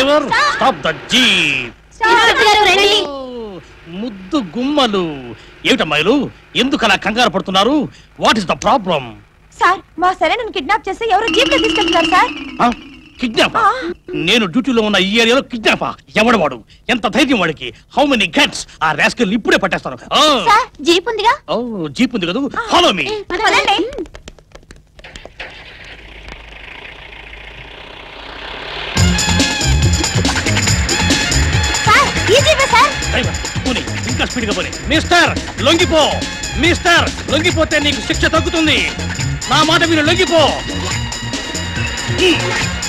Driver stop the jeep. ముద్దు గుమ్మలు ఏమిటమ్మాయిలు, ఎందుకు అలా కంగారు పడుతున్నారు? What is the problem? Sir, మా సరైన కిడ్నాప్ చేసి ఎవరో జీప్ లో తీసుకెళ్తున్నారు సార్. కిడ్నాప్? నేను డ్యూటీలో ఉన్న ఈ ఏరియాలో కిడ్నాపా? ఎవడవాడు? ఎంత ధైర్యం వాడికి? How many guts? ఆ రాస్కల్ ఇప్పుడే పట్టేస్తాను. జీప్ ఉందిగా? జీప్ ఉంది కదా, ఫాలో మీ. ఇంకా స్పీడ్ గా పోనీ. మిస్టర్ లొంగిపో, మిస్టర్ లొంగిపోతే నీకు శిక్ష తగ్గుతుంది. నా మాట మీరు లొంగిపో.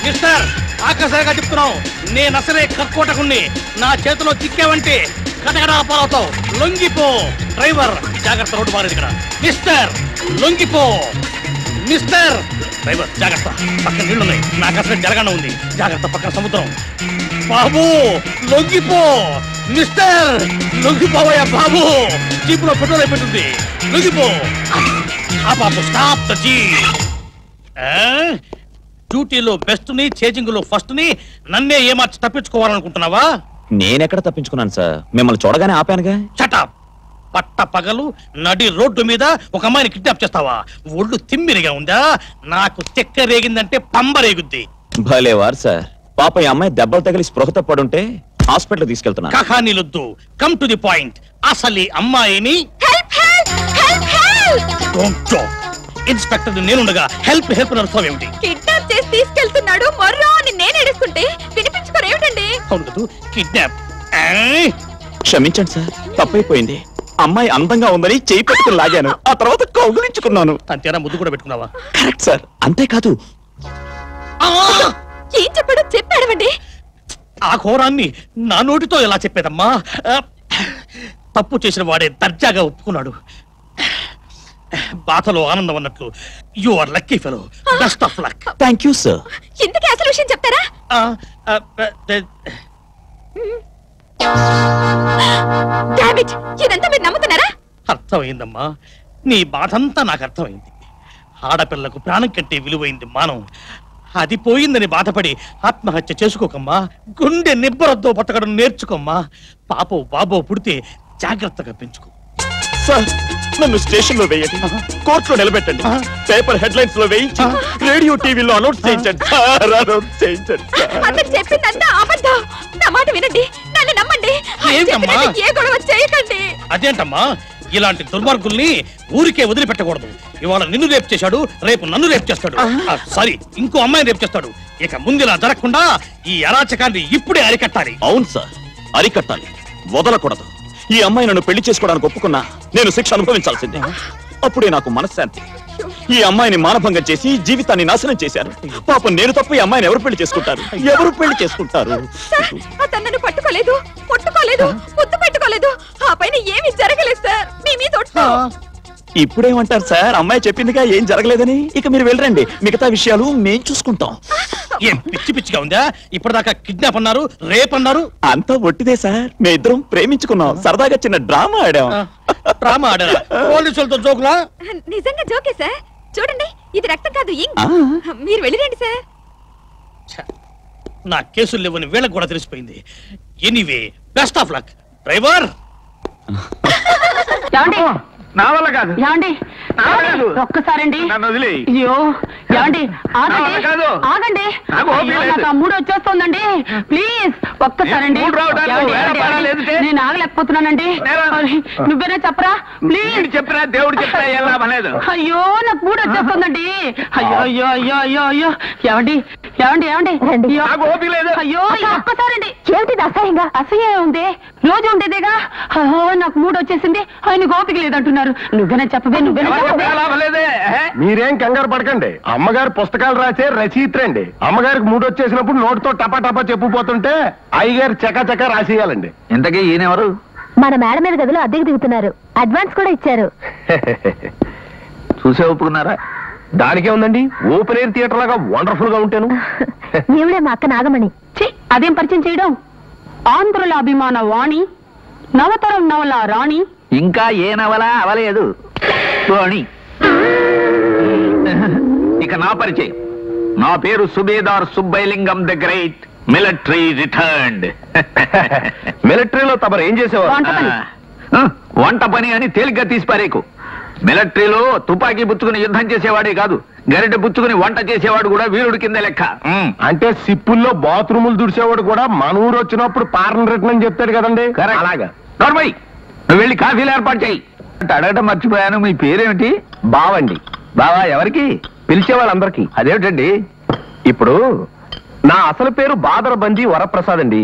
మిస్టర్, ఆకాశంగా చెప్తున్నావు, నేను అసలే కక్కోటకుణ్ణి. నా చేతిలో చిక్కావంటే కటకడా పాలవుతావు. లొంగిపో. డ్రైవర్ జాగ్రత్త, రోడ్డు మారేది ఇక్కడ. మిస్టర్ లొంగిపో. మిస్టర్ డ్రైవర్ జాగ్రత్త, పక్కన నీళ్ళున్నాయి. నాకు అసలు జరగకుండా ఉంది. జాగ్రత్త, పక్కన సముద్రం. బాబు లొంగిపో. మిస్టర్ లొంగిపోవయ్యా బాబు, జీపులో పెట్రోల్ అయిపోతుంది. లొంగిపో. ఆ బాబు స్టాప్ ద జీప్. డ్యూటీలో బెస్ట్ ని, చేజింగ్ లో ఫస్ట్ ని నన్నే ఏమార్చి తప్పించుకోవాలనుకుంటున్నావా? నేనెక్కడ తప్పించుకున్నాను సార్, మిమ్మల్ని చూడగానే ఆపానుగా. చటాప్. పట్ట పగలు నడి రోడ్డు మీద ఒక అమ్మాయిని కిడ్నాప్ చేస్తావా? ఒళ్ళు తిమ్మిరిగా ఉందా? నాకు చెక్క రేగిందంటే పంబ రేగుద్ది. భలేవారు సార్. పాప ఈ అమ్మాయి దెబ్బలు తగిలి స్పృహతో పడుంటే హాస్పిటల్ తీసుకెళ్తున్నా. కహానీలొద్దు, కమ్ టు ది పాయింట్. అసలు ఈ అమ్మాయిని ఇన్స్పెక్టర్ నేనుండగా హెల్ప్ హెల్ప్ నడుస్తావు ఏమిటి? కిడ్నాప్ చేసి తీసుకెళ్తున్నాడు మర్రో అని నేను ఏడుస్తుంటే వినిపించుకోరు ఏమిటండి? అవును కదా, కిడ్నాప్. క్షమించండి సార్, తప్పైపోయింది. అమ్మాయి అందంగా ఉందని చేయి పెట్టుకుని లాగాను, ఆ తర్వాత కౌగులించుకున్నాను. అంతేనా? ముద్దు కూడా పెట్టుకున్నావా? Correct sir. అంతేకాదు, ఏం చెప్పాడో చెప్పాడమండి. ఆ ఘోరాన్ని నా నోటితో ఎలా చెప్పేదమ్మా? తప్పు చేసిన వాడే దర్జాగా ఒప్పుకున్నాడు. బాధలో ఆనందం అన్నట్లు. You are lucky fellow. Best of luck. Thank you sir. ఇంతకీ అసలు విషయం చెప్తారా? ఇదంతా మీరు నమ్ముతున్నారా? అర్థమైందమ్మా, నీ బాధంతా నాకు అర్థమైంది. ఆడపిల్లకు ప్రాణం కంటే విలువైంది మానం. అది పోయిందని బాధపడి ఆత్మహత్య చేసుకోకమ్మా. గుండె నిబ్బరద్దో బతకడం నేర్చుకోమ్మా. పాపో బాబో పుడితే జాగ్రత్తగా పెంచుకో. సార్, నన్ను స్టేషన్ లో వేయండి, కోర్టులో నిలబెట్టండి, పేపర్ హెడ్లైన్స్ లో వేయించి రేడియో టీవీలో అనౌన్స్ చేయించండి. అతను చెప్పిందంతా అబద్ధం. నా మాట వినండి, నన్ను నమ్మండి. ఏ గొడవ చేయకండి. అదేంటమ్మా, ఇలాంటి దుర్మార్గుల్ని ఊరికే వదిలిపెట్టకూడదు. ఇవాళ నిన్ను రేపు చేశాడు, రేపు నన్ను రేపు చేస్తాడు. సారీ, ఇంకో అమ్మాయిని రేపు చేస్తాడు. ఇక ముందులా జరగకుండా ఈ అరాచకాన్ని ఇప్పుడే అరికట్టాలి. అవును సార్, అరికట్టాలి, వదలకూడదు. ఈ అమ్మాయి నన్ను పెళ్లి చేసుకోవడానికి ఒప్పుకున్నా నేను శిక్ష అనుభవించాల్సిందే. అప్పుడే నాకు మనశ్శాంతి. ఈ అమ్మాయిని మానభంగం చేసి జీవితాన్ని నాశనం చేశారు. పాపం నేను తప్ప ఈ అమ్మాయిని ఎవరు పెళ్లి చేసుకుంటారు? ఎవరు పెళ్లి చేసుకుంటారు? అతను పట్టుకోలేదు, ముట్టుకోలేదు, ముద్దు పెట్టుకోలేదు. ఆ పైన ఏమీ జరగలేదు సార్. మీ మీద ఇప్పుడేమంటారు సార్? అమ్మాయి చెప్పిందిగా ఏం జరగలేదని. ఇక మీరు వెళ్ళరండి, మిగతా విషయాలు మేం చూసుకుంటాం. ఏం పిచ్చి పిచ్చిగా ఉందా? ఇప్పటిదాకా కిడ్నాప్ అన్నారు, రేప్ అన్నారు. అంతా ఒట్టిదే సార్. మేమిద్దరం ప్రేమించుకున్నాం, సరదాగా చిన్న డ్రామా ఆడాం. డ్రామా ఆడారా? పోలీసులతో జోకులా? నిజంగా జోకే సార్. చూడండి, ఇది రక్తం కాదు, ఇంక్. మీరు వెళ్ళిరండి సార్. నా కేసులు లేవని వీళ్ళకి కూడా తెలిసిపోయింది. Anyway, best of luck. Driver, నా వల్ల కాదు. ఒక్కసారండి, నన్ను వదిలి. అయ్యో ఏమండి, ఆగండి. మూడు వచ్చేస్తోందండి. ప్లీజ్ ఒక్కసారండి. నేను ఆగలేకపోతున్నానండి. నువ్వేనా చెప్పరా? ప్లీజ్ చెప్పరా. దేవుడు చెప్పరా, ఏం లాభం లేదు. అయ్యో, నాకు మూడు వచ్చేస్తోందండి. అయ్యో అయ్యో అయ్యో అయ్యో అయ్యో. ఏమండి ఏమండి ఏమండి, అయ్యో ఒక్కసారండి. ఏమిటి అసహ్యంగా? అసహ్యం ఉంది, రోజు ఉండేదేగా. నాకు మూడు వచ్చేసింది, ఆయన ఓపిక లేదంటున్నారు. నువ్వేనా చెప్పవే, నువ్వేనా చెప్పవే. మీరేం కంగారు పడకండి. అమ్మగారు పుస్తకాలు రాసే రచయిత్రండి. అమ్మగారికి మూడు వచ్చేసినప్పుడు నోటితో టపా టపా చెప్పుపోతుంటే అయ్యగారు చకా రాసేయాలండి. ఇంతకీ ఈయనెవరు? మన మేడ మీద గదిలో అద్దెకి దిగుతున్నారు. అడ్వాన్స్ కూడా ఇచ్చారు. చూసే ఒప్పుకున్నారా? దానికే ఉందండి, ఓపెన్ ఎయిర్ థియేటర్ లాగా వండర్ఫుల్ గా ఉంటాను. ఈవిడే మా అక్క నాగమణి. అదేం పరిచయం చేయడం? ఆంధ్రుల అభిమాన వాణి, నవతరం నవల రాణి. ఇంకా ఏ నవల అవలేదు వాణి. ఇక నా పరిచయం. నా పేరు subedar Subbailingam the great. Military returned. మిలిటరీలో తమరు ఏం చేసేవారు? వంట పని అని తేలిగ్గా తీసిపారేకు. మిలిటరీలో తుపాకీ పుచ్చుకుని యుద్ధం చేసేవాడే కాదు, గరిటె పుచ్చుకుని వంట చేసేవాడు కూడా వీరుడి కింద లెక్క. అంటే సిప్పుల్లో బాత్రూములు దుడిసేవాడు కూడా మన ఊరు వచ్చినప్పుడు పారణ రిటర్న్ అని చెప్తాడు కదండి. అలాగా. నోర్మై, నువ్వు వెళ్ళి కాఫీలు ఏర్పాటు చేయి. అడగటం మర్చిపోయాను, మీ పేరేమిటి? బావండి. బావా ఎవరికి? పిలిచే వాళ్ళందరికీ. అదేమిటండి? ఇప్పుడు నా అసలు పేరు బాదరబంది వరప్రసాద్ అండి.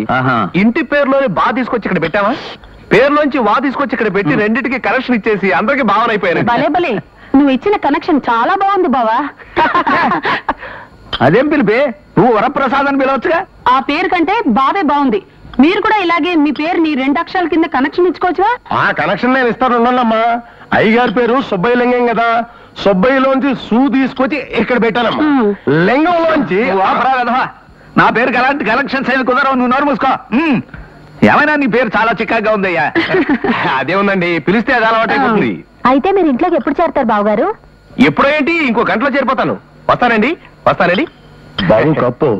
ఇంటి పేరులోని బా తీసుకొచ్చి ఇక్కడ పెట్టావా, పేరులోంచి వా తీసుకొచ్చి ఇక్కడ పెట్టి రెండింటికి కనెక్షన్ ఇచ్చేసి అందరికి భావన అయిపోయారు. భలే భలే, నువ్వు ఇచ్చిన కనెక్షన్ చాలా బాగుంది బావా. అదేం పిలిపే, నువ్వు వరప్రసాద్ అని పిలవచ్చుగా. ఆ పేరు కంటే బావే బాగుంది. మీరు కూడా ఇలాగే మీ పేరుని 2 అక్షరాల కింద కనెక్షన్ ఇచ్చుకోవచ్చుగా. ఆ కనెక్షన్ నేను ఇస్తాను, ఉండాలమ్మా. అయ్యగారి పేరు సుబ్బయ్య లింగం కదా, సుబ్బయ్యలోంచి సూ తీసుకొచ్చి ఇక్కడ పెట్టానమ్మా. లింగంలోంచి నా పేరుకి అలాంటి కలెక్షన్స్ ఏమి కుదరవు, నువ్వు నోరు మూసుకో. ఏమైనా నీ పేరు చాలా చిక్కగా ఉందయ్యా. అదే ఉందండి, పిలిస్తే అది అలవాటు అయిపోతుంది. అయితే మీరు ఇంట్లోకి ఎప్పుడు చేరతారు బావగారు? ఎప్పుడో ఏంటి, ఇంకో గంటలో చేరిపోతాను. వస్తానండి. బాబు కప్పు.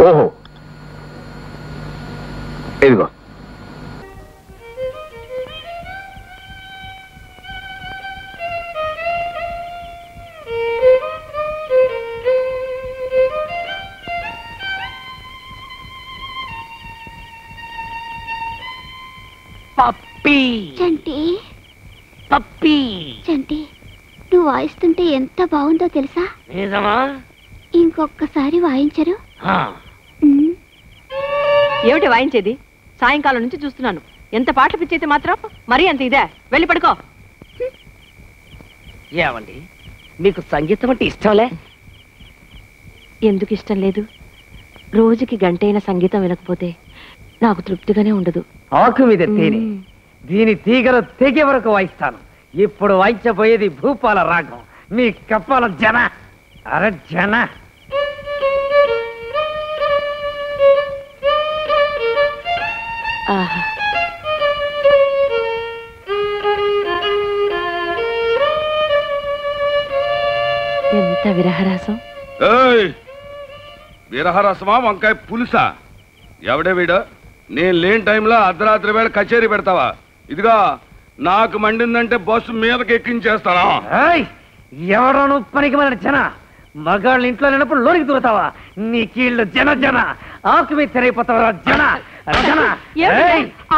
ఓహో ఇదిగో. పప్పీ చంటి, పప్పీ చంటి, నువ్వు వాయిస్తుంటే ఎంత బాగుందో తెలుసా? నిజమా? ఇంకొకసారి వాయించరు? ఏమిటి వాయించేది? సాయంకాలం నుంచి చూస్తున్నాను. ఎంత పాటలు పిచ్చైతే మాత్రం మరీ అంత ఇదే. వెళ్ళి పడుకో. ఏమండి, మీకు సంగీతం అంటే ఇష్టంలే? ఎందుకు ఇష్టం లేదు? రోజుకి గంటైన సంగీతం వినకపోతే నాకు తృప్తిగానే ఉండదు. ఆకు మీద తేనె, దీని తీగలు తెగే వరకు వాయిస్తాను. ఇప్పుడు వాయించబోయేది భూపాల రాగం. మీ కప్పాల జన. అరే జన. ఆహా, ఎంత విరహరాసం. విరహరసమా, వంకాయ పులుసా? ఎవడే వీడు? నేను లేని టైంలో అర్ధరాత్రి వేళ కచేరీ పెడతావా? ఇదిగా నాకు మండిందంటే బస్సు మీదకి ఎక్కించేస్తానా? ఎవడో పనికి మన జన. మగాళ్ళ ఇంట్లో లేనప్పుడు లోనికి దూరతావా? నీ కీళ్ళు జన జన. ఆకు మీద తెరైపోతావా జన జన.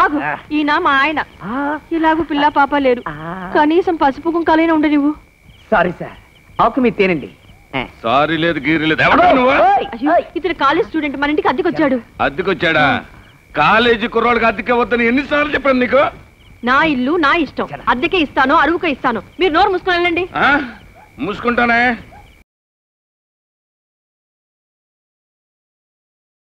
ఆగు, ఈయన మా ఆయన. ఇలాగూ పిల్ల పాప లేరు, కనీసం పసుపు కుంకాలైనా ఉండ నువ్వు. సారీ సార్, ఆకు మీద తేనండి. సారీ లేదు, గీరీ లేదు. ఎవడో నువ్వు? ఇతను కాలేజ్ స్టూడెంట్, మన ఇంటికి అద్దెకొచ్చాడు. అద్దెకొచ్చాడా? కాలేజీ కుర్రోళ్ళకి అద్దెకే వద్దని ఎన్నిసార్లు చెప్పాను నీకు? నా ఇల్లు నా ఇష్టం, అద్దెకే ఇస్తాను, అరువుకే ఇస్తాను. మీరు నోరు మూసుకొని వెళ్ళండి. మూసుకుంటానే.